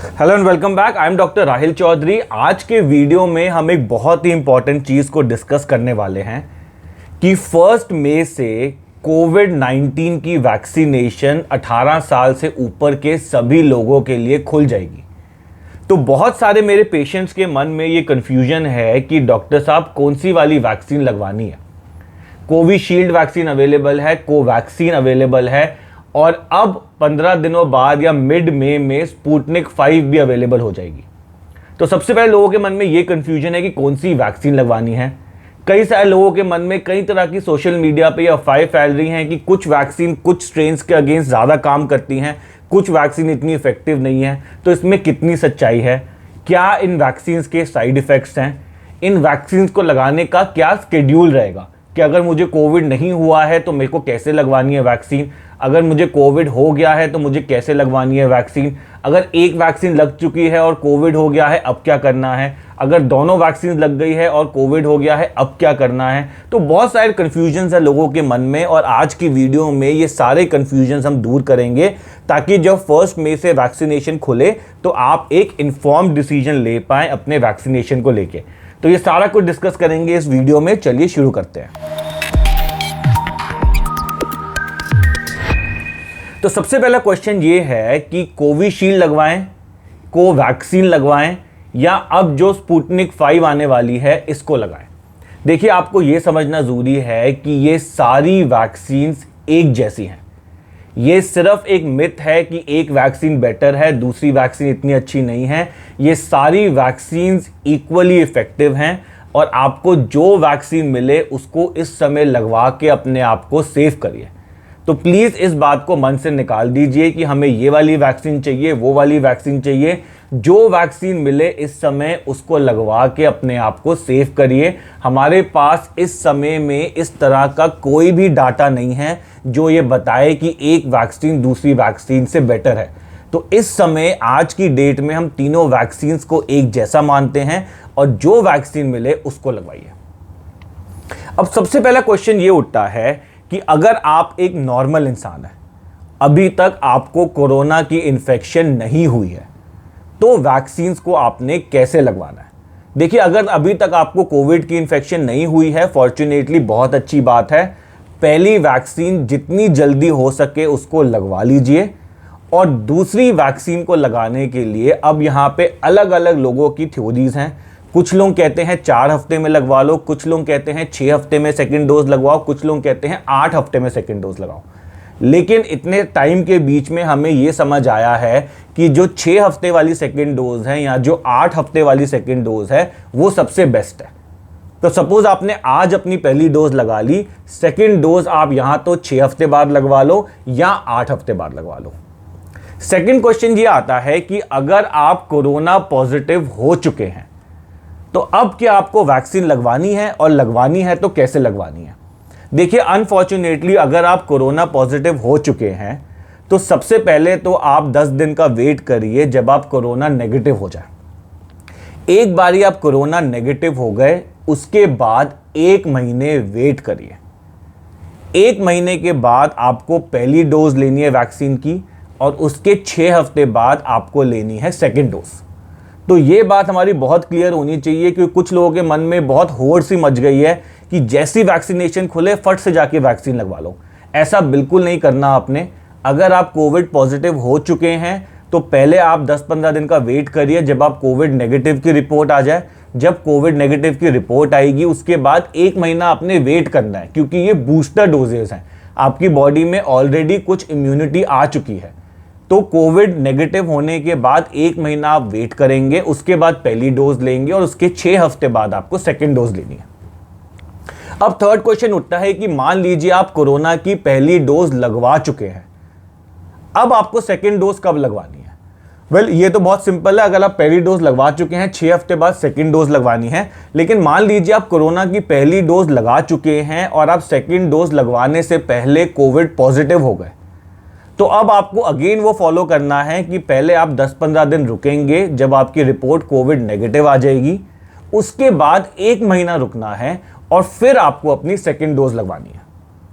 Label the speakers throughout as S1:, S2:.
S1: Hello and welcome back. I am doctor Rahil Chaudhary. आज के video में हम एक बहुत ही इंपॉर्टेंट चीज़ को डिस्कस करने वाले हैं कि 1 मई से कोविड-19 की वैक्सीनेशन 18 साल से ऊपर के सभी लोगों के लिए खुल जाएगी। तो बहुत सारे मेरे पेशेंट्स के मन में ये कन्फ्यूजन है कि डॉक्टर साहब कौन सी वाली वैक्सीन लगवानी है। कोविशील्ड वैक्सीन अवेलेबल है, कोवैक्सीन अवेलेबल है और अब 15 दिनों बाद या मिड मई में स्पुतनिक 5 भी अवेलेबल हो जाएगी। तो सबसे पहले लोगों के मन में ये कन्फ्यूजन है कि कौन सी वैक्सीन लगवानी है। कई सारे लोगों के मन में कई तरह की सोशल मीडिया पे अफवाहें फैल रही हैं कि कुछ वैक्सीन कुछ स्ट्रेन्स के अगेंस्ट ज़्यादा काम करती हैं, कुछ वैक्सीन इतनी इफेक्टिव नहीं है। तो इसमें कितनी सच्चाई है, क्या इन वैक्सीन के साइड इफ़ेक्ट्स हैं, इन वैक्सीन को लगाने का क्या स्केड्यूल रहेगा कि अगर मुझे कोविड नहीं हुआ है तो मेरे को कैसे लगवानी है वैक्सीन, अगर मुझे कोविड हो गया है तो मुझे कैसे लगवानी है वैक्सीन, अगर एक वैक्सीन लग चुकी है और कोविड हो गया है अब क्या करना है, अगर दोनों वैक्सीन लग गई है और कोविड हो गया है अब क्या करना है। तो बहुत सारे कन्फ्यूजन्स है लोगों के मन में और आज की वीडियो में ये सारे कन्फ्यूजन्स हम दूर करेंगे ताकि जब 1 मई से वैक्सीनेशन खुले तो आप एक इन्फॉर्म्ड डिसीजन ले पाएँ अपने वैक्सीनेशन को लेके। तो ये सारा कुछ डिस्कस करेंगे इस वीडियो में। चलिए शुरू करते हैं। तो सबसे पहला क्वेश्चन ये है कि कोविशील्ड लगवाएं, कोवैक्सीन लगवाएं या अब जो स्पुतनिक 5 आने वाली है इसको लगाएं। देखिए, आपको ये समझना ज़रूरी है कि ये सारी वैक्सीन्स एक जैसी हैं। ये सिर्फ एक मिथ है कि एक वैक्सीन बेटर है, दूसरी वैक्सीन इतनी अच्छी नहीं है। ये सारी वैक्सीन्स इक्वली इफेक्टिव हैं और आपको जो वैक्सीन मिले उसको इस समय लगवा के अपने आप को सेव करिए। तो प्लीज़ इस बात को मन से निकाल दीजिए कि हमें ये वाली वैक्सीन चाहिए, वो वाली वैक्सीन चाहिए। जो वैक्सीन मिले इस समय उसको लगवा के अपने आप को सेव करिए। हमारे पास इस समय में इस तरह का कोई भी डाटा नहीं है जो ये बताए कि एक वैक्सीन दूसरी वैक्सीन से बेटर है। तो इस समय आज की डेट में हम तीनों वैक्सीन्स को एक जैसा मानते हैं और जो वैक्सीन मिले उसको लगवाइए। अब सबसे पहला क्वेश्चन ये उठता है कि अगर आप एक नॉर्मल इंसान है, अभी तक आपको कोरोना की इन्फेक्शन नहीं हुई है, तो वैक्सीन्स को आपने कैसे लगवाना है। देखिए, अगर अभी तक आपको कोविड की इन्फेक्शन नहीं हुई है, फॉर्चुनेटली बहुत अच्छी बात है। पहली वैक्सीन जितनी जल्दी हो सके उसको लगवा लीजिए और दूसरी वैक्सीन को लगाने के लिए अब यहाँ पे अलग अलग लोगों की थ्योरीज हैं। कुछ लोग कहते हैं 4 हफ्ते में लगवा लो, कुछ लोग कहते हैं 6 हफ्ते में सेकंड डोज लगवाओ, कुछ लोग कहते हैं 8 हफ्ते में सेकंड डोज लगाओ। लेकिन इतने टाइम के बीच में हमें ये समझ आया है कि जो 6 हफ्ते वाली सेकंड डोज है या जो 8 हफ्ते वाली सेकंड डोज है वो सबसे बेस्ट है। तो सपोज आपने आज अपनी पहली डोज लगा ली, सेकंड डोज आप यहाँ तो 6 हफ्ते बाद लगवा लो या 8 हफ्ते बाद लगवा लो। सेकंड क्वेश्चन ये आता है कि अगर आप कोरोना पॉजिटिव हो चुके हैं तो अब क्या आपको वैक्सीन लगवानी है और लगवानी है तो कैसे लगवानी है। देखिए, अनफॉर्चुनेटली अगर आप कोरोना पॉजिटिव हो चुके हैं तो सबसे पहले तो आप 10 दिन का वेट करिए जब आप कोरोना नेगेटिव हो जाए। एक बारी आप कोरोना नेगेटिव हो गए उसके बाद 1 महीने वेट करिए। 1 महीने के बाद आपको पहली डोज लेनी है वैक्सीन की और उसके 6 हफ्ते बाद आपको लेनी है सेकेंड डोज। तो ये बात हमारी बहुत क्लियर होनी चाहिए क्योंकि कुछ लोगों के मन में बहुत होड़ सी मच गई है कि जैसी वैक्सीनेशन खुले फट से जाके वैक्सीन लगवा लो। ऐसा बिल्कुल नहीं करना आपने। अगर आप कोविड पॉजिटिव हो चुके हैं तो पहले आप 10-15 दिन का वेट करिए जब आप कोविड नेगेटिव की रिपोर्ट आ जाए। जब कोविड नेगेटिव की रिपोर्ट आएगी उसके बाद 1 महीना आपने वेट करना है क्योंकि ये बूस्टर डोजेस हैं। आपकी बॉडी में ऑलरेडी कुछ इम्यूनिटी आ चुकी है। तो कोविड नेगेटिव होने के बाद 1 महीना आप वेट करेंगे, उसके बाद पहली डोज लेंगे और उसके 6 हफ्ते बाद आपको सेकेंड डोज लेनी है। अब थर्ड क्वेश्चन उठता है कि मान लीजिए आप कोरोना की पहली डोज लगवा चुके हैं, अब आपको सेकेंड डोज कब लगवानी है। वेल, ये तो बहुत सिंपल है। अगर आप पहली डोज लगवा चुके हैं 6 हफ्ते बाद सेकेंड डोज लगवानी है। लेकिन मान लीजिए आप कोरोना की पहली डोज लगा चुके हैं और आप सेकेंड डोज लगवाने से पहले कोविड पॉजिटिव हो गए, तो अब आपको अगेन वो फॉलो करना है कि पहले आप 10-15 दिन रुकेंगे जब आपकी रिपोर्ट कोविड नेगेटिव आ जाएगी, उसके बाद 1 महीना रुकना है और फिर आपको अपनी सेकेंड डोज लगवानी है।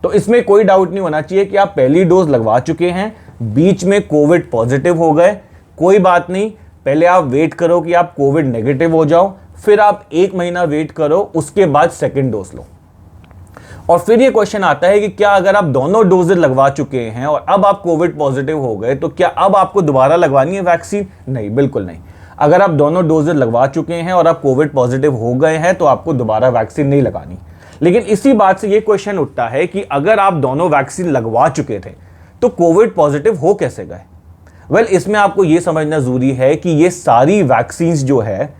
S1: तो इसमें कोई डाउट नहीं होना चाहिए कि आप पहली डोज लगवा चुके हैं, बीच में कोविड पॉजिटिव हो गए, कोई बात नहीं, पहले आप वेट करो कि आप कोविड नेगेटिव हो जाओ, फिर आप 1 महीना वेट करो, उसके बाद सेकेंड डोज लो। और फिर ये क्वेश्चन आता है कि क्या अगर आप दोनों डोजेज लगवा चुके हैं और अब आप कोविड पॉजिटिव हो गए तो क्या अब आपको दोबारा लगवानी है वैक्सीन? नहीं, बिल्कुल नहीं। अगर आप दोनों डोजेज लगवा चुके हैं और आप कोविड पॉजिटिव हो गए हैं तो आपको दोबारा वैक्सीन नहीं लगानी। लेकिन इसी बात से ये क्वेश्चन उठता है कि अगर आप दोनों वैक्सीन लगवा चुके थे तो कोविड पॉजिटिव हो कैसे गए? वेल, इसमें आपको ये समझना जरूरी है कि ये सारी वैक्सीन जो है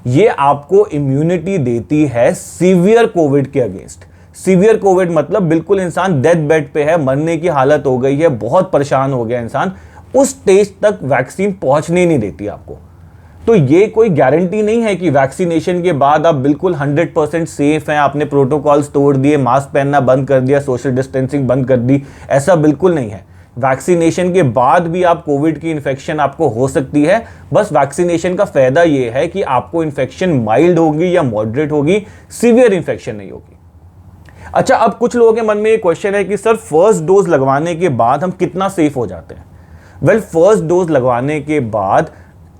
S1: ये आपको इम्यूनिटी देती है सीवियर कोविड के अगेंस्ट। सीवियर कोविड मतलब बिल्कुल इंसान डेथ बेड पे है, मरने की हालत हो गई है, बहुत परेशान हो गया इंसान, उस स्टेज तक वैक्सीन पहुंचने नहीं देती आपको। तो ये कोई गारंटी नहीं है कि वैक्सीनेशन के बाद आप बिल्कुल 100% सेफ हैं, आपने प्रोटोकॉल्स तोड़ दिए, मास्क पहनना बंद कर दिया, सोशल डिस्टेंसिंग बंद कर दी, ऐसा बिल्कुल नहीं है। वैक्सीनेशन के बाद भी आप कोविड की इन्फेक्शन आपको हो सकती है। बस वैक्सीनेशन का फायदा ये है कि आपको इन्फेक्शन माइल्ड होगी या मॉडरेट होगी, सीवियर इन्फेक्शन नहीं होगी। अच्छा, अब कुछ लोगों के मन में ये क्वेश्चन है कि सर फर्स्ट डोज लगवाने के बाद हम कितना सेफ हो जाते हैं? वेल, फर्स्ट डोज लगवाने के बाद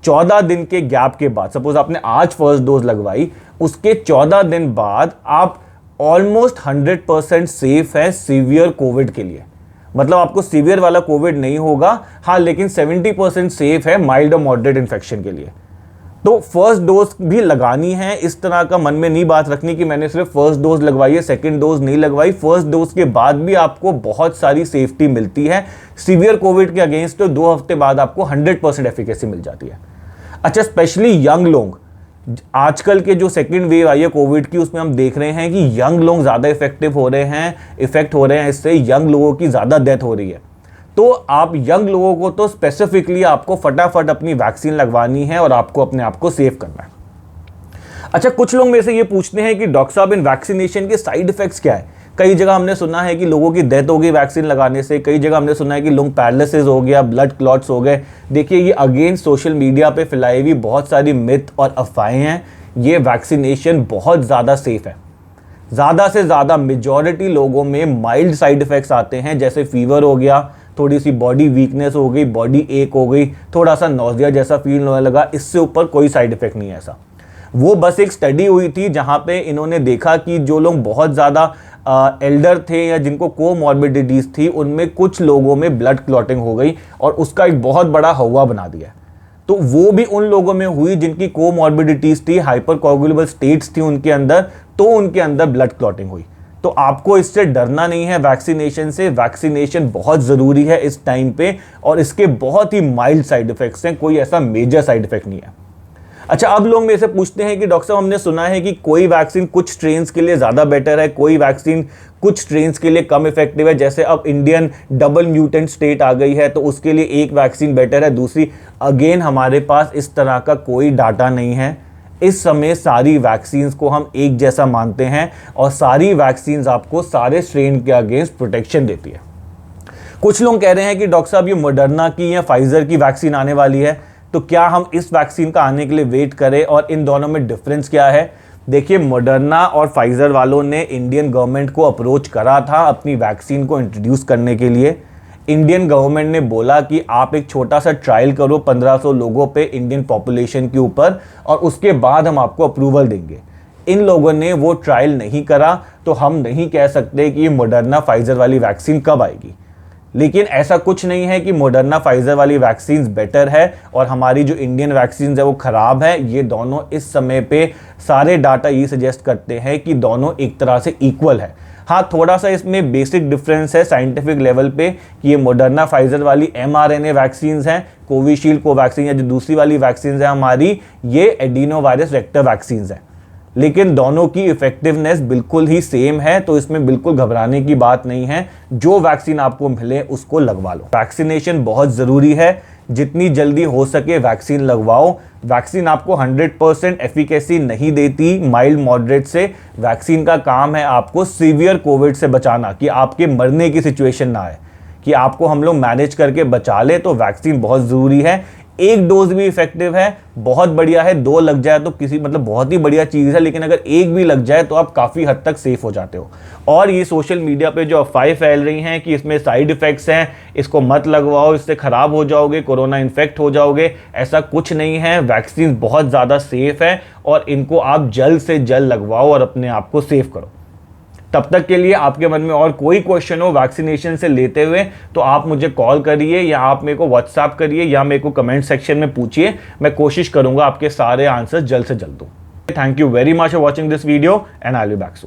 S1: 14 दिन के गैप के बाद, सपोज आपने आज फर्स्ट डोज लगवाई, उसके 14 दिन बाद आप ऑलमोस्ट 100% सेफ है सीवियर कोविड के लिए। मतलब आपको सीवियर वाला कोविड नहीं होगा, हाँ, लेकिन 70% सेफ है माइल्ड और मॉडरेट इन्फेक्शन के लिए। तो फर्स्ट डोज भी लगानी है, इस तरह का मन में नहीं बात रखनी कि मैंने सिर्फ फर्स्ट डोज लगवाई है, सेकंड डोज नहीं लगवाई। फर्स्ट डोज के बाद भी आपको बहुत सारी सेफ्टी मिलती है सीवियर कोविड के अगेंस्ट। तो 2 हफ्ते बाद आपको 100% एफिकेसी मिल जाती है। अच्छा, स्पेशली यंग लोग, आजकल के जो सेकंड वेव आई है कोविड की, उसमें हम देख रहे हैं कि यंग लोग ज़्यादा इफेक्ट हो रहे हैं, इससे यंग लोगों की ज़्यादा डेथ हो रही है। तो आप यंग लोगों को तो स्पेसिफिकली आपको फटाफट अपनी वैक्सीन लगवानी है और आपको अपने आप को सेव करना है। अच्छा, कुछ लोग मेरे से ये पूछते हैं कि डॉक्टर साहब इन वैक्सीनेशन के साइड इफेक्ट्स क्या है? कई जगह हमने सुना है कि लोगों की डेथ हो गई वैक्सीन लगाने से, कई जगह हमने सुना है कि लोग पैरालिसिस हो गया, ब्लड क्लॉट्स हो गए। देखिए, ये अगेन सोशल मीडिया पे फैलाई हुई बहुत सारी मिथ और अफवाहें हैं। ये वैक्सीनेशन बहुत ज़्यादा सेफ है। ज़्यादा से ज़्यादा मेजॉरिटी लोगों में माइल्ड साइड इफेक्ट्स आते हैं, जैसे फीवर हो गया, थोड़ी सी बॉडी वीकनेस हो गई, बॉडी एक हो गई, थोड़ा सा नौजिया जैसा फील होने लगा। इससे ऊपर कोई साइड इफेक्ट नहीं है ऐसा। वो बस एक स्टडी हुई थी जहाँ पे इन्होंने देखा कि जो लोग बहुत ज़्यादा एल्डर थे या जिनको कोमॉर्बिडिटीज़ थी, उनमें कुछ लोगों में ब्लड क्लॉटिंग हो गई और उसका एक बहुत बड़ा हवा बना दिया। तो वो भी उन लोगों में हुई जिनकी कोमॉर्बिडिटीज़ थी, हाइपरकोगुलेबल स्टेट्स थी उनके अंदर, तो उनके अंदर ब्लड क्लॉटिंग हुई। तो आपको इससे डरना नहीं है वैक्सीनेशन से। वैक्सीनेशन बहुत ज़रूरी है इस टाइम पे और इसके बहुत ही माइल्ड साइड इफ़ेक्ट्स हैं, कोई ऐसा मेजर साइड इफ़ेक्ट नहीं है। अच्छा, अब लोग मेरे से पूछते हैं कि डॉक्टर साहब हमने सुना है कि कोई वैक्सीन कुछ स्ट्रेन्स के लिए ज़्यादा बेटर है, कोई वैक्सीन कुछ स्ट्रेन्स के लिए कम इफेक्टिव है। जैसे अब इंडियन डबल म्यूटेंट स्टेट आ गई है तो उसके लिए एक वैक्सीन बेटर है, दूसरी। अगेन हमारे पास इस तरह का कोई डाटा नहीं है। इस समय सारी वैक्सीन्स को हम एक जैसा मानते हैं और सारी वैक्सीन्स आपको सारे स्ट्रेन के अगेंस्ट प्रोटेक्शन देती है। कुछ लोग कह रहे हैं कि डॉक्टर साहब ये मॉडर्ना की या फाइजर की वैक्सीन आने वाली है, तो क्या हम इस वैक्सीन का आने के लिए वेट करें और इन दोनों में डिफरेंस क्या है? देखिए, मॉडर्ना और फाइजर वालों ने इंडियन गवर्नमेंट को अप्रोच करा था अपनी वैक्सीन को इंट्रोड्यूस करने के लिए। इंडियन गवर्नमेंट ने बोला कि आप एक छोटा सा ट्रायल करो 1500 लोगों पे इंडियन पॉपुलेशन के ऊपर और उसके बाद हम आपको अप्रूवल देंगे। इन लोगों ने वो ट्रायल नहीं करा, तो हम नहीं कह सकते कि ये मॉडर्ना फाइजर वाली वैक्सीन कब आएगी। लेकिन ऐसा कुछ नहीं है कि मॉडर्ना फाइजर वाली वैक्सीन बेटर है और हमारी जो इंडियन वैक्सीन है वो ख़राब है। ये दोनों इस समय पे सारे डाटा ये सजेस्ट करते हैं कि दोनों एक तरह से इक्वल है। हाँ, थोड़ा सा इसमें बेसिक डिफरेंस है साइंटिफिक लेवल पे कि ये मॉडर्ना फाइजर वाली mRNA वैक्सीन हैं, कोविशील्ड कोवैक्सीन या जो दूसरी वाली वैक्सीन है हमारी, ये एडिनो वायरस वेक्टर वैक्सीन है। लेकिन दोनों की इफेक्टिवनेस बिल्कुल ही सेम है, तो इसमें बिल्कुल घबराने की बात नहीं है। जो वैक्सीन आपको मिले उसको लगवा लो। वैक्सीनेशन बहुत ज़रूरी है, जितनी जल्दी हो सके वैक्सीन लगवाओ। वैक्सीन आपको 100% एफिकेसी नहीं देती माइल्ड मॉडरेट से। वैक्सीन का काम है आपको सीवियर कोविड से बचाना, कि आपके मरने की सिचुएशन ना आए, कि आपको हम लोग मैनेज करके बचा ले। तो वैक्सीन बहुत ज़रूरी है। एक डोज भी इफेक्टिव है, बहुत बढ़िया है। 2 लग जाए तो किसी मतलब बहुत ही बढ़िया चीज़ है, लेकिन अगर एक भी लग जाए तो आप काफ़ी हद तक सेफ हो जाते हो। और ये सोशल मीडिया पे जो अफवाहें फैल रही हैं कि इसमें साइड इफ़ेक्ट्स हैं, इसको मत लगवाओ, इससे ख़राब हो जाओगे, कोरोना इन्फेक्ट हो जाओगे, ऐसा कुछ नहीं है। वैक्सीन बहुत ज़्यादा सेफ है और इनको आप जल्द से जल्द लगवाओ और अपने आप को सेफ करो। तब तक के लिए आपके मन में और कोई क्वेश्चन हो वैक्सीनेशन से लेते हुए तो आप मुझे कॉल करिए या आप मेरे को व्हाट्सएप करिए या मेरे को कमेंट सेक्शन में पूछिए। मैं कोशिश करूंगा आपके सारे आंसर जल्द से जल्द दूं। Thank you very much for watching this video and I will be back soon.